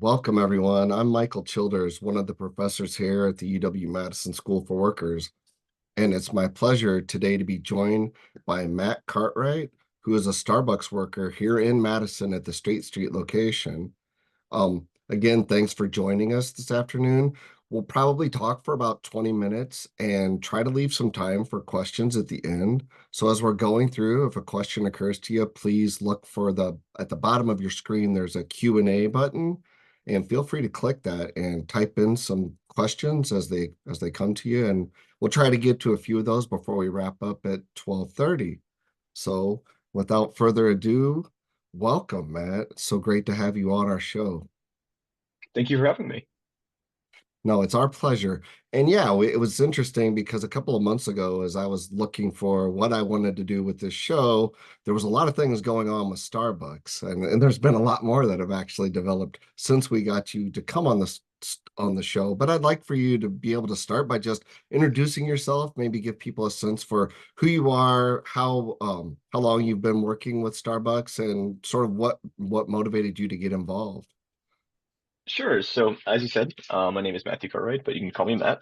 Welcome, everyone. I'm Michael Childers, one of the professors here at the UW-Madison School for Workers, and it's my pleasure today to be joined by Matt Cartwright, who is a Starbucks worker here in Madison at the State Street location. Again, thanks for joining us this afternoon. We'll probably talk for about 20 minutes and try to leave some time for questions at the end. So as we're going through, if a question occurs to you, please look for at the bottom of your screen, there's a Q&A button, and feel free to click that and type in some questions as they come to you. And we'll try to get to a few of those before we wrap up at 12:30. So without further ado, welcome, Matt. It's so great to have you on our show. Thank you for having me. No, it's our pleasure. And yeah, it was interesting because a couple of months ago, as I was looking for what I wanted to do with this show, there was a lot of things going on with Starbucks, and there's been a lot more that have actually developed since we got you to come on the show. But I'd like for you to be able to start by just introducing yourself, maybe give people a sense for who you are, how long you've been working with Starbucks, and sort of what motivated you to get involved. Sure. So, as you said, my name is Matthew Cartwright, but you can call me Matt,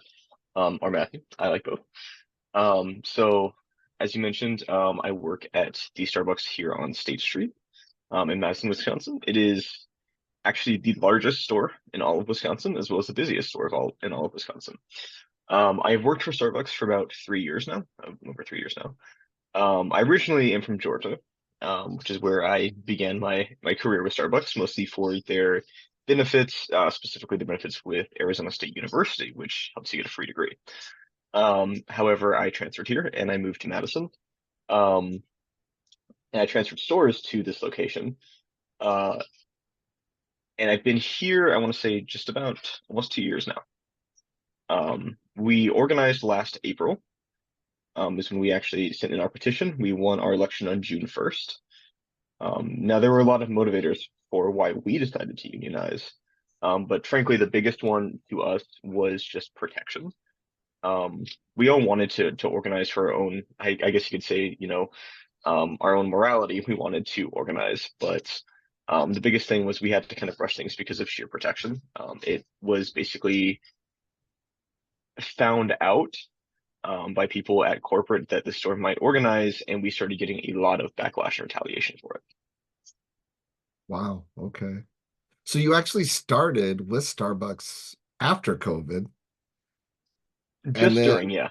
or Matthew. I like both. So, as you mentioned, I work at the Starbucks here on State Street, in Madison, Wisconsin. It is actually the largest store in all of Wisconsin, as well as the busiest store of all in all of Wisconsin. I've worked for Starbucks for about 3 years now, over 3 years now. I originally am from Georgia, which is where I began my career with Starbucks, mostly for their benefits, specifically the benefits with Arizona State University, which helps you get a free degree. However, I transferred here and I moved to Madison. Um, and I transferred stores to this location. Uh, and I've been here, I want to say, just about almost 2 years now. We organized last April, is when we actually sent in our petition. We won our election on June 1st. Now, there were a lot of motivators for why we decided to unionize. But frankly, the biggest one to us was just protection. We all wanted to organize for our own, I guess you could say, our own morality. We wanted to organize, but the biggest thing was we had to kind of rush things because of sheer protection. It was basically found out by people at corporate that the store might organize, and we started getting a lot of backlash and retaliation for it. Wow, okay. So you actually started with Starbucks after COVID, and Just then during, yeah.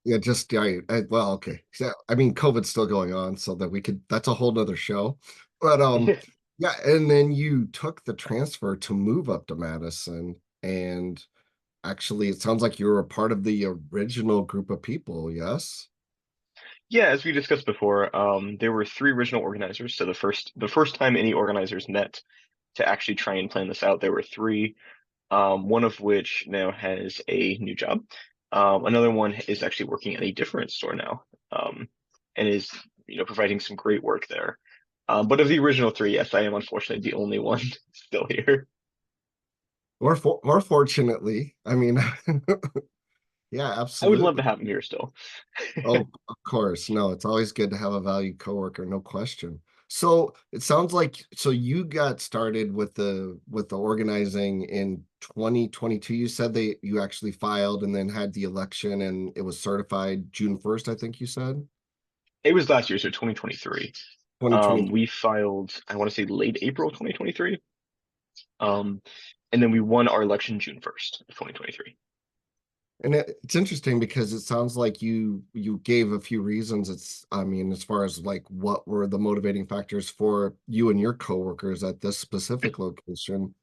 yeah, just yeah, well, okay. So I mean, COVID's still going on, so that we could that's a whole nother show. But yeah, and then you took the transfer to move up to Madison, and actually, it sounds like you were a part of the original group of people, yes? Yeah, as we discussed before, there were three original organizers. So the first time any organizers met to actually try and plan this out, there were three. One of which now has a new job. Another one is actually working at a different store now, and is providing some great work there. But of the original three, yes, I am unfortunately the only one still here. Or fortunately, I mean, yeah, I would love to absolutely. have him here still. Oh, of course. No, it's always good to have a valued coworker, no question. So it sounds like so you got started with the organizing in 2022. You said you actually filed and then had the election and it was certified June 1st, I think you said. It was last year, so 2023. 2023. We filed, I want to say late April 2023. Um, and then we won our election June 1st of 2023. And it's interesting because it sounds like you gave a few reasons. I mean, as far as like what were the motivating factors for you and your coworkers at this specific location.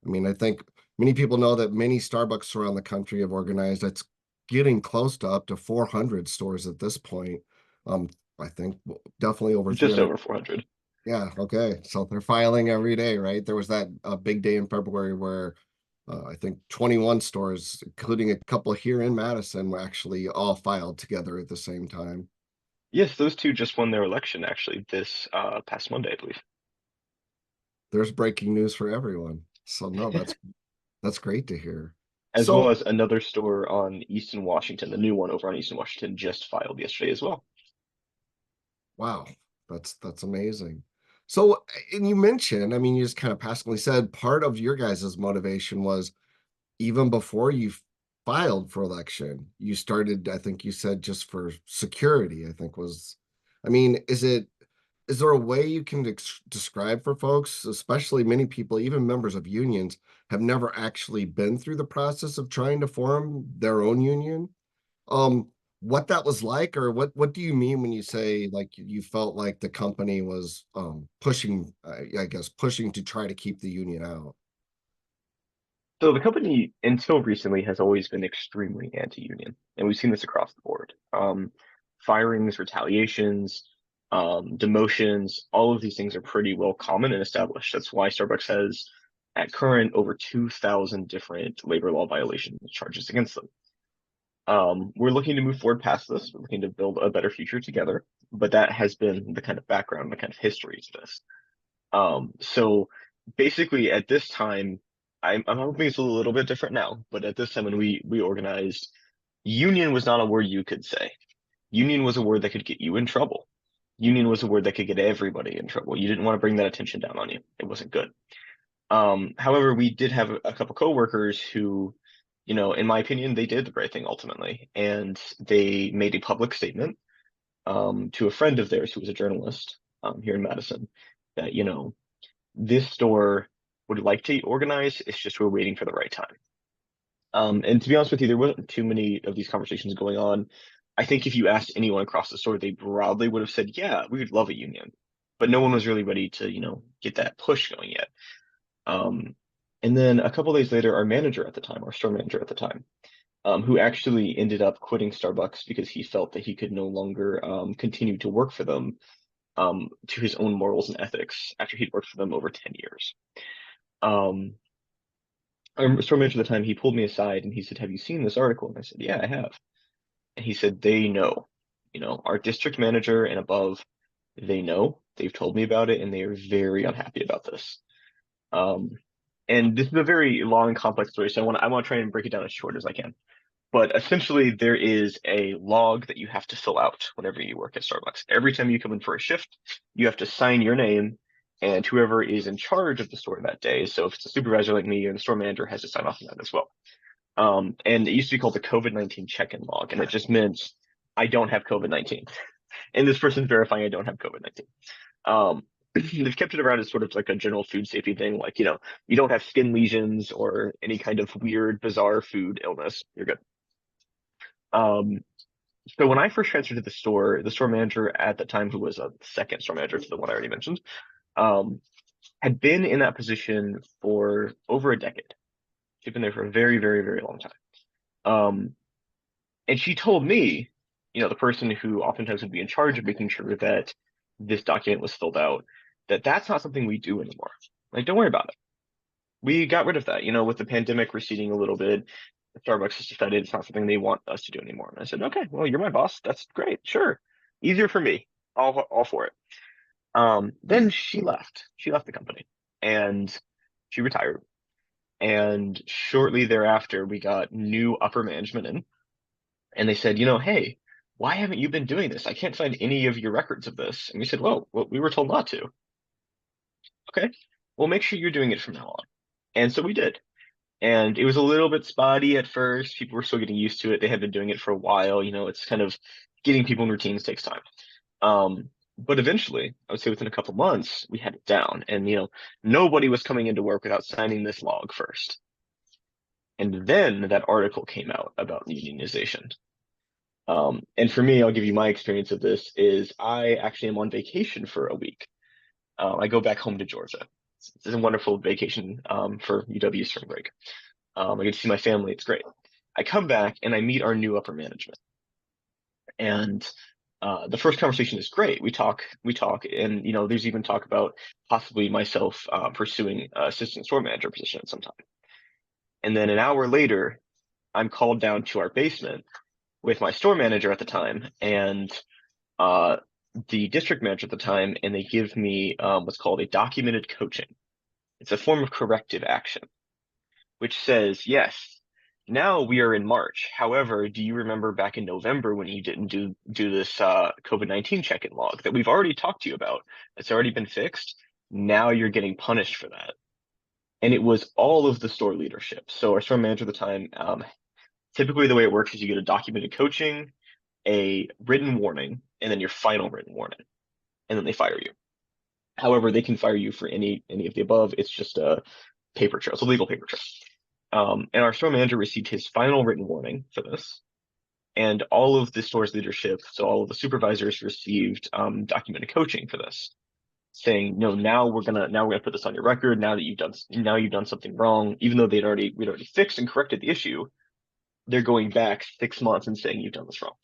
I mean, I think many people know that many Starbucks around the country have organized. It's getting close to up to 400 stores at this point. Um, I think definitely over Just 300. over 400. Yeah, okay. So they're filing every day, right? There was that big day in February where I think 21 stores, including a couple here in Madison, were actually all filed together at the same time. Yes, those two just won their election actually this past Monday, I believe. There's breaking news for everyone. So no, that's great to hear. As well So as another store on Easton, Washington, the new one over on Easton, Washington, just filed yesterday as well. wow, that's amazing. So, and you mentioned, I mean, you just kind of passingly said part of your guys' motivation was even before you filed for election, you started, I think you said just for security, I think was, I mean, is there a way you can describe for folks, especially many people, even members of unions, have never actually been through the process of trying to form their own union? Um, what that was like, or what do you mean when you say like you felt like the company was pushing, I guess, pushing to try to keep the union out? So the company, until recently, has always been extremely anti-union, and we've seen this across the board. Firings, retaliations, demotions, all of these things are pretty well common and established. That's why Starbucks has, at current, over 2,000 different labor law violation charges against them. We're looking to move forward past this. We're looking to build a better future together, but that has been the kind of background, the kind of history to this. So basically, at this time, I'm hoping it's a little bit different now, but at this time when we organized, union was not a word you could say. Union was a word that could get you in trouble. Union was a word that could get everybody in trouble. You didn't want to bring that attention down on you. It wasn't good. However, we did have a couple coworkers who, in my opinion, they did the right thing ultimately, and they made a public statement to a friend of theirs who was a journalist here in Madison that, this store would like to organize. It's just we're waiting for the right time. And to be honest with you, there wasn't too many of these conversations going on. I think if you asked anyone across the store, they broadly would have said, "Yeah, we would love a union," but no one was really ready to, get that push going yet. Um, and then a couple days later, our manager at the time, our store manager at the time, who actually ended up quitting Starbucks because he felt that he could no longer continue to work for them to his own morals and ethics after he'd worked for them over 10 years. Um, our store manager at the time, he pulled me aside and he said, "Have you seen this article?" And I said, "Yeah, I have." And he said, "They know, our district manager and above, they know, they've told me about it, and they are very unhappy about this." Um, and this is a very long and complex story, so I want to try and break it down as short as I can. But essentially, there is a log that you have to fill out whenever you work at Starbucks. Every time you come in for a shift, you have to sign your name and whoever is in charge of the store that day. So if it's a supervisor like me or the store manager has to sign off on that as well. And it used to be called the COVID-19 check-in log, and it just meant I don't have COVID-19. And this person's verifying I don't have COVID-19. Um, they've kept it around as sort of like a general food safety thing, like, you don't have skin lesions or any kind of weird, bizarre food illness. You're good. Um, so when I first transferred to the store manager at the time, who was a second store manager to the one I already mentioned, um, had been in that position for over a decade. She'd been there for a very, very, very long time. Um, and she told me, the person who oftentimes would be in charge of making sure that this document was filled out, that that's not something we do anymore. Like, don't worry about it. We got rid of that. With the pandemic receding a little bit, Starbucks has decided it's not something they want us to do anymore. And I said, "Okay, well, you're my boss. That's great. Sure. Easier for me. All for it." Then she left. She left the company and she retired. And shortly thereafter, we got new upper management in, and they said, "Hey, why haven't you been doing this? I can't find any of your records of this." And we said, "Well, we were told not to." "Okay, well, make sure you're doing it from now on." And so we did. And it was a little bit spotty at first. People were still getting used to it. They had been doing it for a while. It's kind of getting people in routines takes time. But eventually, I would say within a couple months, we had it down. And, nobody was coming into work without signing this log first. And then that article came out about unionization. And for me, I'll give you my experience of this is I actually am on vacation for a week. I go back home to Georgia. It's a wonderful vacation for UW spring break. I get to see my family. It's great. I come back and I meet our new upper management. And the first conversation is great. We talk, and there's even talk about possibly myself pursuing assistant store manager position at some time. And then an hour later, I'm called down to our basement with my store manager at the time and uh, the district manager at the time, and they give me what's called a documented coaching. It's a form of corrective action, which says, "Yes, now we are in March. However, do you remember back in November when you didn't do this COVID-19 check-in log that we've already talked to you about? It's already been fixed. Now you're getting punished for that. And it was all of the store leadership. So our store manager at the time, typically the way it works is you get a documented coaching, a written warning, and then your final written warning, and then they fire you. However, they can fire you for any of the above. It's just a paper trail. It's a legal paper trail. And our store manager received his final written warning for this, and all of the store's leadership, so all of the supervisors received documented coaching for this, saying, no, now we're gonna put this on your record. Now you've done something wrong, even though we'd already fixed and corrected the issue. They're going back 6 months and saying you've done this wrong,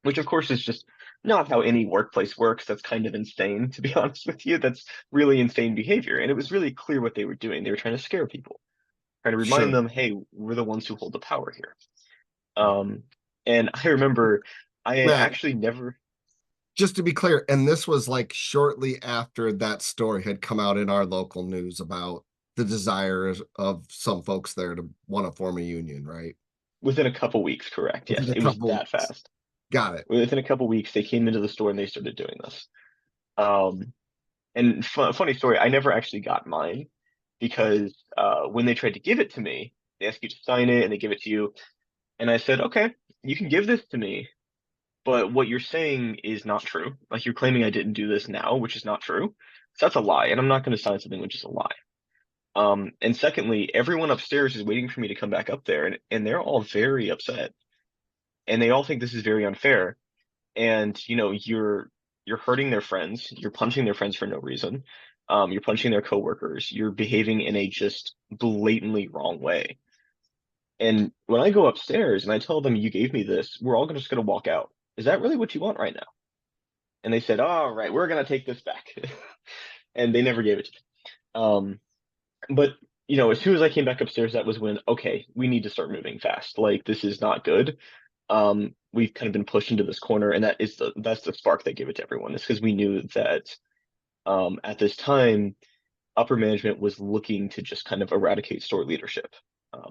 which of course is just not how any workplace works. That's kind of insane, to be honest with you. That's really insane behavior. And it was really clear what they were doing. They were trying to scare people, trying to remind Sure. them, hey, we're the ones who hold the power here. Right. Um, and I remember I had Matt, actually never, just to be clear, and this was like shortly after that story had come out in our local news about the desires of some folks there to want to form a union, right? within a couple weeks, correct? Within Yes, a it was couple that weeks. fast. Got it. Within a couple weeks, they came into the store and they started doing this. Um, and funny story, I never actually got mine because when they tried to give it to me, they ask you to sign it and they give it to you. And I said, okay, you can give this to me, but what you're saying is not true. Like you're claiming I didn't do this now, which is not true. So that's a lie, and I'm not going to sign something which is a lie. And secondly, everyone upstairs is waiting for me to come back up there, and they're all very upset, and they all think this is very unfair. And you're hurting their friends, you're punching their friends for no reason, you're punching their coworkers, you're behaving in a just blatantly wrong way. And when I go upstairs and I tell them you gave me this, we're all just going to walk out. Is that really what you want right now? And they said, all right, we're going to take this back. And they never gave it to me. But as soon as I came back upstairs, that was when, okay, we need to start moving fast. Like this is not good. We've kind of been pushed into this corner, and that's the spark that gave it to everyone. Is because we knew that at this time, upper management was looking to just kind of eradicate store leadership.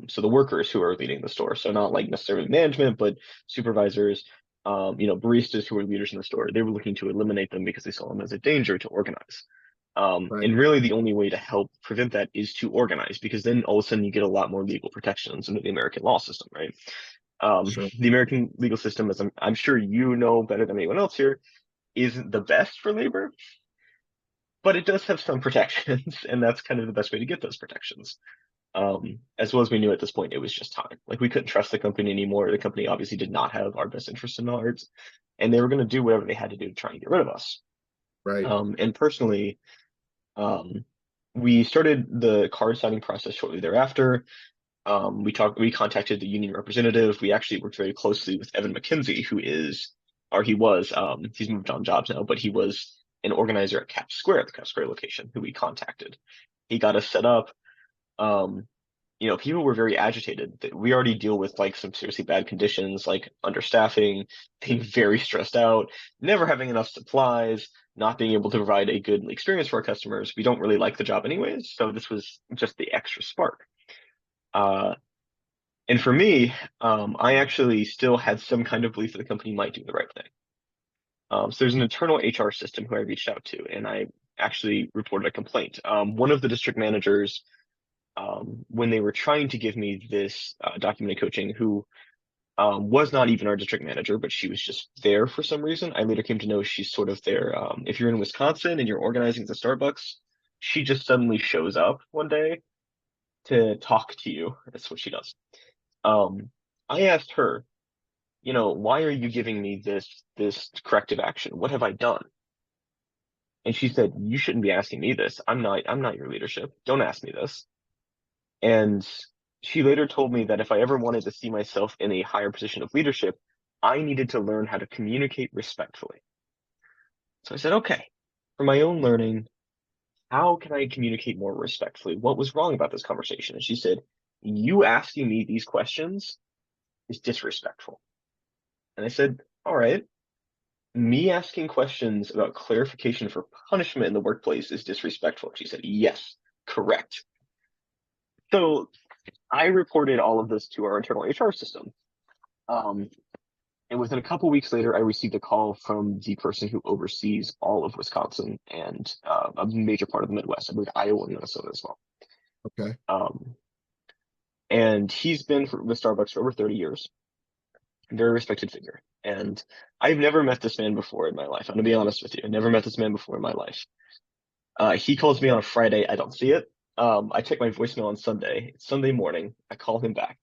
So the workers who are leading the store, so not like necessarily management, but supervisors, baristas who were leaders in the store, they were looking to eliminate them because they saw them as a danger to organize. Right. And really, the only way to help prevent that is to organize, because then all of a sudden you get a lot more legal protections under the American law system, right? Sure. The American legal system, as I'm sure you know better than anyone else here, isn't the best for labor, but it does have some protections, and that's kind of the best way to get those protections. As well as we knew at this point, it was just time. Like we couldn't trust the company anymore. The company obviously did not have our best interest in heart, and they were going to do whatever they had to do to try and get rid of us. Right. And personally, um, we started the card signing process shortly thereafter. We contacted the union representative. We actually worked very closely with Evan McKenzie, he was, he's moved on jobs now, but he was an organizer at Cap Square, the Cap Square location, who we contacted. He got us set up. Um, People were very agitated. We already deal with like some seriously bad conditions, like understaffing, being very stressed out, never having enough supplies, not being able to provide a good experience for our customers. We don't really like the job anyways, so this was just the extra spark. Uh, and for me, I actually still had some kind of belief that the company might do the right thing. So there's an internal HR system who I reached out to, and I actually reported a complaint. One of the district managers, when they were trying to give me this documented coaching, who was not even our district manager, but she was just there for some reason. I later came to know she's sort of there. If you're in Wisconsin and you're organizing at the Starbucks, she just suddenly shows up one day to talk to you. That's what she does. Um, I asked her, why are you giving me this corrective action? What have I done? And she said, you shouldn't be asking me this. I'm not your leadership. Don't ask me this. And she later told me that if I ever wanted to see myself in a higher position of leadership, I needed to learn how to communicate respectfully. So I said, okay, for my own learning, how can I communicate more respectfully? What was wrong about this conversation? And she said, you asking me these questions is disrespectful. And I said, all right, me asking questions about clarification for punishment in the workplace is disrespectful. She said, yes, correct. So I reported all of this to our internal HR system. Um, And within a couple weeks later, I received a call from the person who oversees all of Wisconsin and a major part of the Midwest. I believe Iowa and Minnesota as well. Okay. Um, and he's been with Starbucks for over 30 years, very respected figure. And I've never met this man before in my life. I'm gonna be honest with you. I never met this man before in my life. He calls me on a Friday. I don't see it. I check my voicemail on Sunday. It's Sunday morning. I call him back.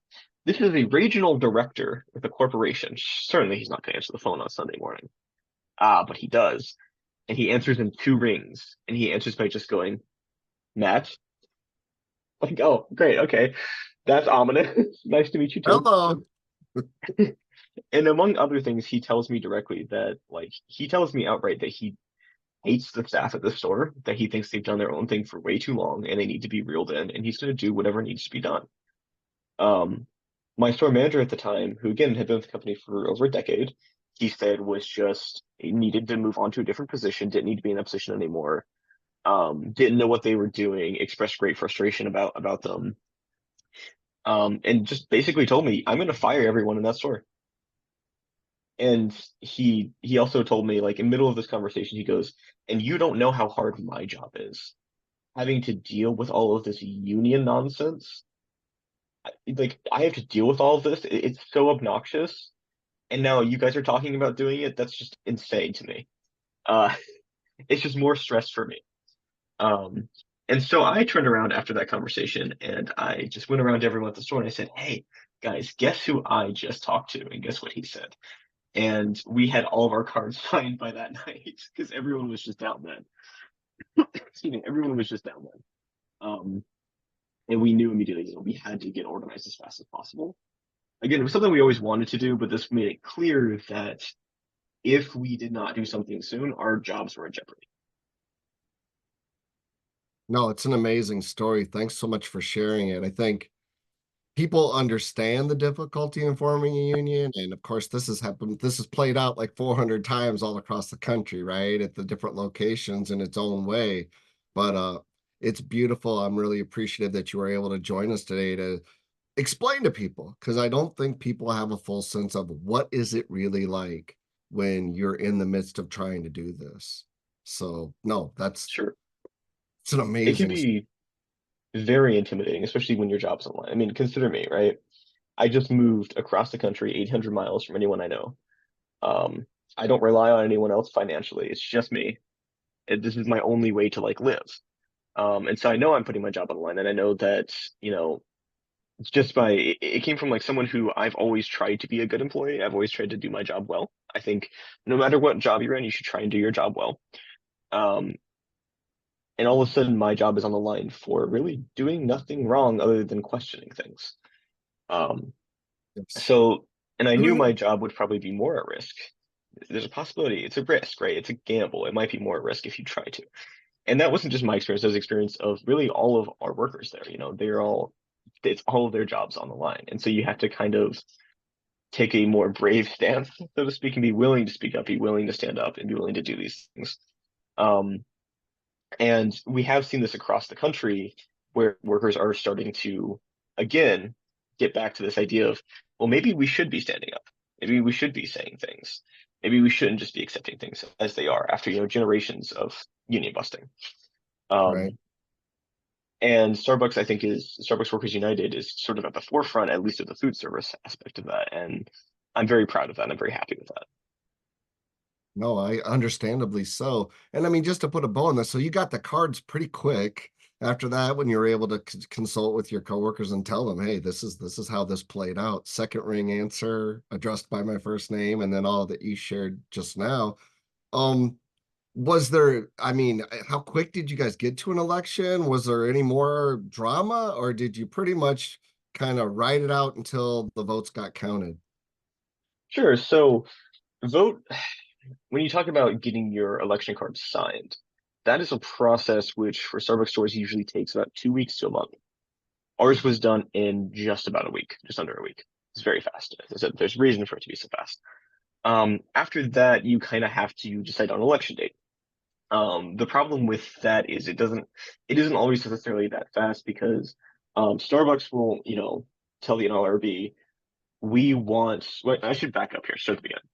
This is a regional director with a corporation. Certainly, he's not going to answer the phone on Sunday morning. But he does. And he answers in two rings. And he answers by just going, Matt. Like, oh, great. Okay. That's ominous. Nice to meet you too. Hello. And among other things, he tells me directly that, like, he tells me outright that he hates the staff at the store, that he thinks they've done their own thing for way too long and they need to be reeled in, and he's going to do whatever needs to be done. Um, my store manager at the time, who again had been with the company for over a decade, he said was just needed to move on to a different position, didn't need to be in that position anymore, didn't know what they were doing, expressed great frustration about them, and just basically told me, I'm going to fire everyone in that store. And he also told me, like, in the middle of this conversation, he goes, and you don't know how hard my job is, having to deal with all of this union nonsense. Like, I have to deal with all of this. It's so obnoxious. And now you guys are talking about doing it. That's just insane to me. Uh, it's just more stress for me. Um, and so I turned around after that conversation and I just went around to everyone at the store and I said, hey, guys, guess who I just talked to? And guess what he said? And we had all of our cards signed by that night because everyone was just down then. Excuse me, everyone was just down then. And we knew immediately, we had to get organized as fast as possible. Again, it was something we always wanted to do, but this made it clear that if we did not do something soon, our jobs were in jeopardy. No, it's an amazing story. Thanks so much for sharing it. I think people understand the difficulty in forming a union. And of course, this has happened, this has played out like 400 times all across the country, right? At the different locations in its own way. But it's beautiful. I'm really appreciative that you were able to join us today to explain to people, because I don't think people have a full sense of what is it really like when you're in the midst of trying to do this. So no, that's Sure. it's an It can amazing. be very intimidating, especially when your job's online. I mean, consider me, right? I just moved across the country 800 miles from anyone I know. Um, I don't rely on anyone else financially. It's just me. This is my only way to like live. And so I know I'm putting my job online, and I know that, you know, it's just by it came from like someone who I've always tried to be a good employee. I've always tried to do my job well. I think no matter what job you're in, you should try and do your job well. Um, and all of a sudden, my job is on the line for really doing nothing wrong other than questioning things. Um, Yes. so, and I knew my job would probably be more at risk. There's a possibility. It's a risk, right? It's a gamble. It might be more at risk if you try to. And that wasn't just my experience. That was the experience of really all of our workers there. You know, it's all of their jobs on the line. And so you have to kind of take a more brave stance, so to speak, and be willing to speak up, be willing to stand up, and be willing to do these things. Um, and we have seen this across the country where workers are starting to, again, get back to this idea of, well, maybe we should be standing up. Maybe we should be saying things. Maybe we shouldn't just be accepting things as they are after, generations of union busting. Right. Um, and Starbucks, I think, is Starbucks Workers United is sort of at the forefront, at least of the food service aspect of that. And I'm very proud of that. I'm very happy with that. No, I understandably so. And I mean, just to put a bow on this, so you got the cards pretty quick after that when you were able to consult with your coworkers and tell them, hey, this is how this played out. Second ring answer addressed by my first name, and then all that you shared just now. Um, was there, I mean, how quick did you guys get to an election? Was there any more drama, or did you pretty much kind of ride it out until the votes got counted? Sure. So vote when you talk about getting your election card signed, that is a process which for Starbucks stores usually takes about 2 weeks to a month. Ours was done in just about a week, just under a week. It's very fast. As I said, there's reason for it to be so fast. After that, you kind of have to decide on election date. The problem with that is it isn't always necessarily that fast because Starbucks will, tell the NLRB, we want. Well, I should back up here. Start at the beginning.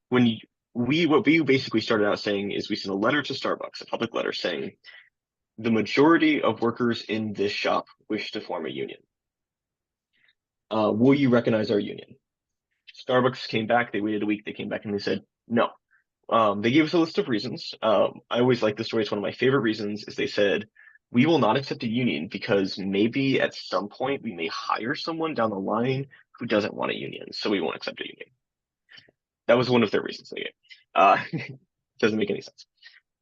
When you, we what we basically started out saying is we sent a letter to Starbucks, a public letter saying the majority of workers in this shop wish to form a union. Will you recognize our union? Starbucks came back. They waited a week. They came back and they said no. They gave us a list of reasons. I always like the story. It's one of my favorite reasons. Is they said we will not accept a union because maybe at some point we may hire someone down the line who doesn't want a union, so we won't accept a union. That was one of their reasons they gave. Doesn't make any sense.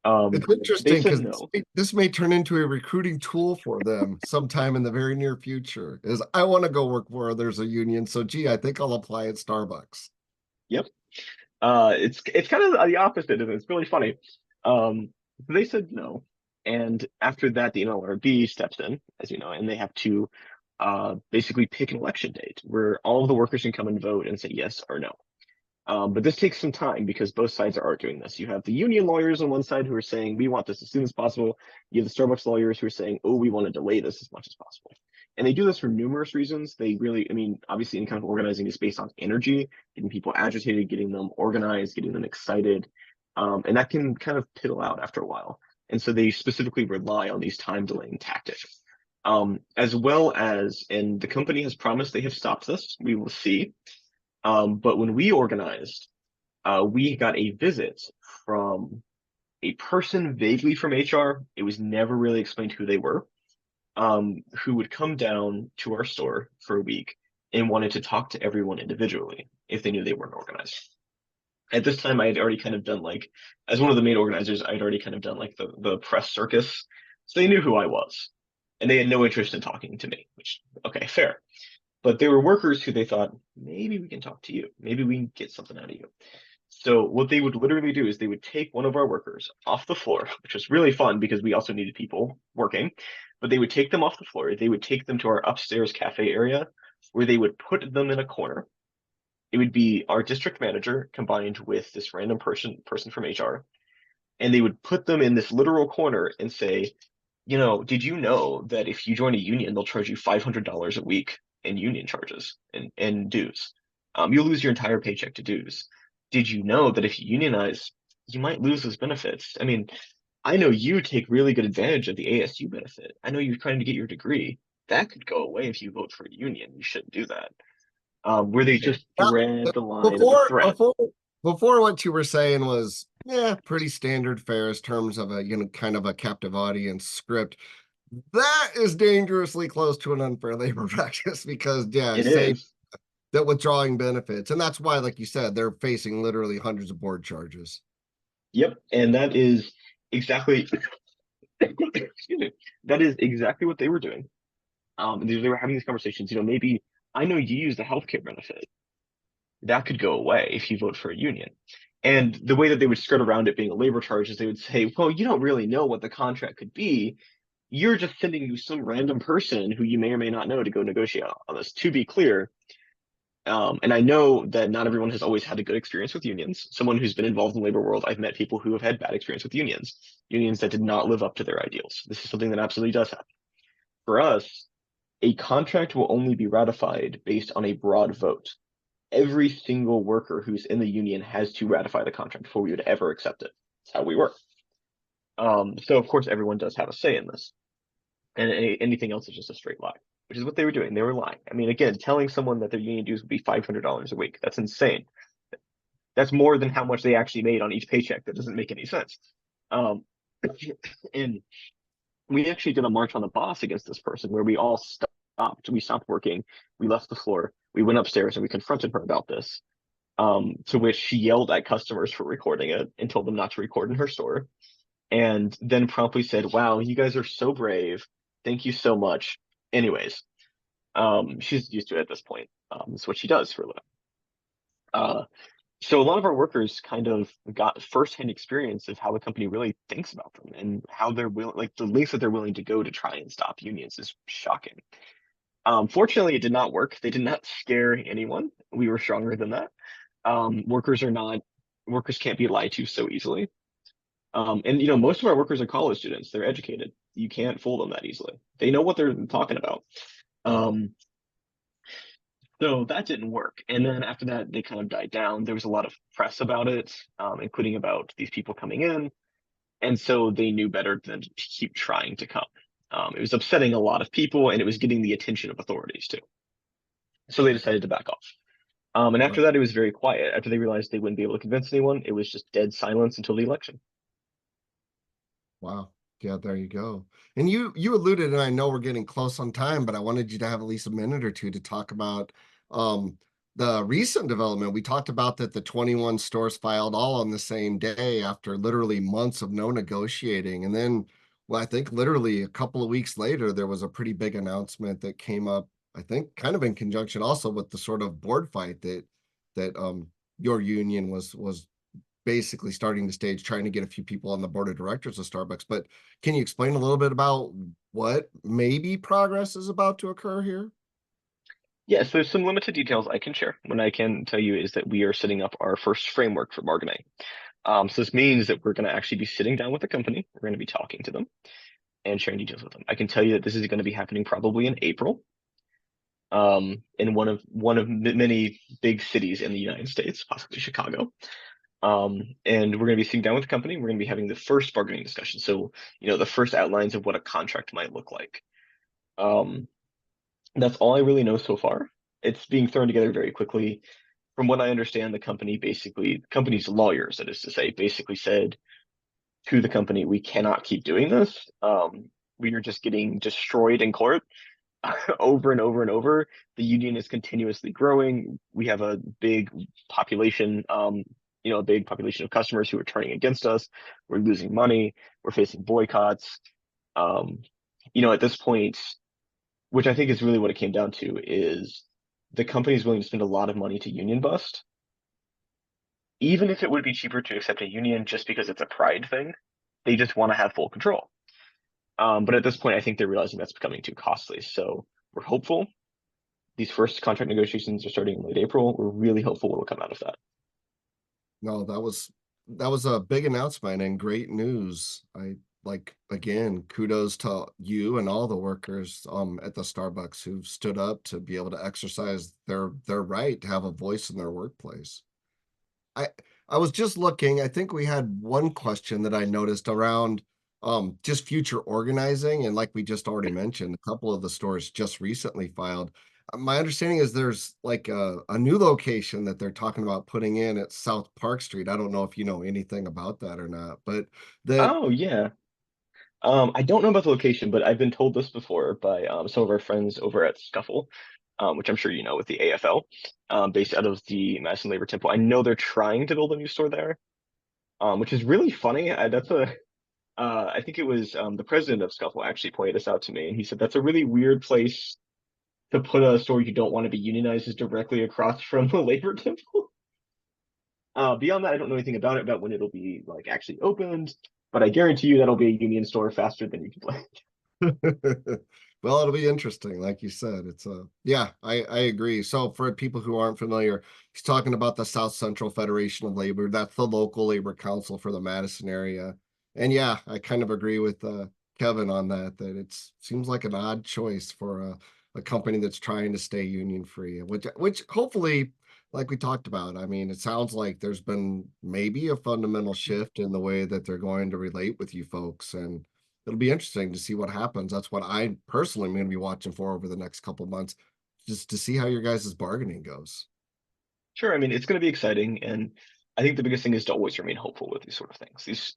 It's They interesting said because no. this may turn into a recruiting tool for them sometime in the very near future. Is I want to go work where there's a union, so gee, I think I'll apply at Starbucks. Yep. It's kind of the opposite, and it's really funny. They said no, and after that, the NLRB steps in, as you know, and they have to basically pick an election date where all of the workers can come and vote and say yes or no. But this takes some time because both sides are arguing this. You have the union lawyers on one side who are saying we want this as soon as possible. You have the Starbucks lawyers who are saying, oh, we want to delay this as much as possible. And they do this for numerous reasons. They really, I mean, obviously, any kind of organizing is based on energy, getting people agitated, getting them organized, getting them excited. And that can kind of piddle out after a while. And so they specifically rely on these time delaying tactics. As well as, and the company has promised they have stopped this. We will see. But when we organized, we got a visit from a person vaguely from HR. It was never really explained who they were, who would come down to our store for a week and wanted to talk to everyone individually if they knew they weren't organized. At this time, I had already kind of done like, as one of the main organizers, I had already kind of done like the press circus. So they knew who I was. And they had no interest in talking to me, which, okay, fair. But there were workers who they thought, maybe we can talk to you. Maybe we can get something out of you. So what they would literally do is they would take one of our workers off the floor, which was really fun because we also needed people working. But they would take them off the floor. They would take them to our upstairs cafe area where they would put them in a corner. It would be our district manager combined with this random person from HR. And they would put them in this literal corner and say, did you know that if you join a union, they'll charge you $500 a week in union charges and dues? You'll lose your entire paycheck to dues. Did you know that if you unionize, you might lose those benefits? I mean, I know you take really good advantage of the ASU benefit. I know you're trying to get your degree. That could go away if you vote for a union. You shouldn't do that. Where they just Now, thread the line of the before thread. before what you were saying was pretty standard fare as terms of a kind of a captive audience script. That is dangerously close to an unfair labor practice because It say is. that withdrawing benefits, and that's why, like you said, they're facing literally hundreds of board charges. Yep. And that is exactly excuse me. That is exactly what they were doing. They were having these conversations. Maybe I know you use the healthcare benefit. That could go away if you vote for a union. And the way that they would skirt around it being a labor charge is they would say, well, you don't really know what the contract could be. You're just sending you some random person who you may or may not know to go negotiate on this. To be clear, and I know that not everyone has always had a good experience with unions. Someone who's been involved in the labor world, I've met people who have had bad experience with unions that did not live up to their ideals. This is something that absolutely does happen. For us, a contract will only be ratified based on a broad vote. Every single worker who's in the union has to ratify the contract before we would ever accept it. That's how we work. So of course everyone does have a say in this, and anything else is just a straight lie, which is what they were doing. They were lying. I mean, again, telling someone that their union dues would be $500 a week. That's insane. That's more than how much they actually made on each paycheck. That doesn't make any sense. Um, and we actually did a march on the boss against this person where we all stopped. We stopped working. We left the floor. We went upstairs and we confronted her about this. To which she yelled at customers for recording it and told them not to record in her store. And then promptly said, wow, you guys are so brave. Thank you so much. Anyways, she's used to it at this point. It's what she does for a living. Uh, so a lot of our workers kind of got firsthand experience of how the company really thinks about them and how they're willing, like the lengths that they're willing to go to try and stop unions is shocking. Fortunately, it did not work. They did not scare anyone. We were stronger than that. Workers can't be lied to so easily. And most of our workers are college students. They're educated. You can't fool them that easily. They know what they're talking about. Um, So that didn't work. And then after that, they kind of died down. There was a lot of press about it, including about these people coming in. And so they knew better than to keep trying to come. It was upsetting a lot of people and it was getting the attention of authorities too. So they Right. decided to back off. And after that, it was very quiet. After they realized they wouldn't be able to convince anyone, it was just dead silence until the election. Wow. Yeah, there you go. And you alluded, and I know we're getting close on time, but I wanted you to have at least a minute or two to talk about um the recent development. We talked about that the 21 stores filed all on the same day after literally months of no negotiating. And then, well, I think literally a couple of weeks later, there was a pretty big announcement that came up, I think kind of in conjunction also with the sort of board fight that your union was basically starting the stage, trying to get a few people on the board of directors of Starbucks. But can you explain a little bit about what maybe progress is about to occur here? Yes, there's some limited details I can share. What I can tell you is that we are setting up our first framework for bargaining. So this means that we're going to actually be sitting down with the company. We're going to be talking to them and sharing details with them. I can tell you that this is going to be happening probably in April, in one of many big cities in the United States, possibly Chicago. And we're going to be sitting down with the company. We're going to be having the first bargaining discussion. So, the first outlines of what a contract might look like. Um, that's all I really know so far. It's being thrown together very quickly. From what I understand, the company's lawyers, that is to say, basically said to the company, we cannot keep doing this. We are just getting destroyed in court over and over and over. The union is continuously growing. We have a big population, a big population of customers who are turning against us. We're losing money. We're facing boycotts. Um, at this point, which I think is really what it came down to, is the company is willing to spend a lot of money to union bust, even if it would be cheaper to accept a union just because it's a pride thing. They just want to have full control. But at this point, I think they're realizing that's becoming too costly. So we're hopeful. These first contract negotiations are starting in late April. We're really hopeful what will come out of that. No, that was a big announcement and great news. I like again, kudos to you and all the workers at the Starbucks who've stood up to be able to exercise their right to have a voice in their workplace. I I was just looking. I think we had one question that I noticed around just future organizing, and like we just already mentioned, a couple of the stores just recently filed. My understanding is there's like a new location that they're talking about putting in at South Park Street. I don't know if you know anything about that or not, but that Oh yeah. I don't know about the location, but I've been told this before by some of our friends over at Scuffle, which I'm sure you know with the AFL, based out of the Madison Labor Temple. I know they're trying to build a new store there, which is really funny. I think it was the president of Scuffle actually pointed this out to me, and he said that's a really weird place to put a store you don't want to be unionized is directly across from the Labor Temple. Beyond that, I don't know anything about when it'll be like actually opened, but I guarantee you that'll be a union store faster than you can play. well, it'll be interesting, like you said. It's yeah, I agree. So for people who aren't familiar, he's talking about the South Central Federation of Labor. That's the local labor council for the Madison area. And yeah, I kind of agree with Kevin on that, that it seems like an odd choice for a company that's trying to stay union free, which hopefully, like we talked about, I mean, it sounds like there's been maybe a fundamental shift in the way that they're going to relate with you folks, and it'll be interesting to see what happens. That's what I personally am going to be watching for over the next couple of months, just to see how your guys' bargaining goes. Sure, I mean it's going to be exciting, and I think the biggest thing is to always remain hopeful with these sort of things. These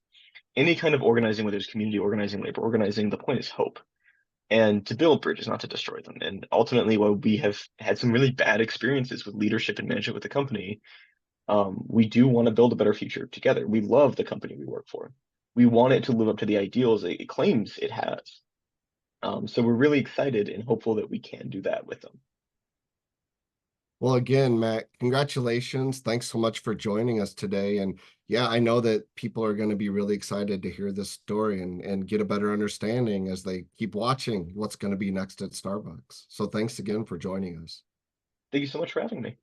any kind of organizing, whether it's community organizing, labor organizing, the point is hope and to build bridges, not to destroy them. And ultimately, while we have had some really bad experiences with leadership and management with the company, we do want to build a better future together. We love the company we work for. We want it to live up to the ideals it claims it has. So we're really excited and hopeful that we can do that with them. Well, again, Matt, congratulations. Thanks so much for joining us today. And yeah, I know that people are going to be really excited to hear this story and get a better understanding as they keep watching what's going to be next at Starbucks. So thanks again for joining us. Thank you so much for having me.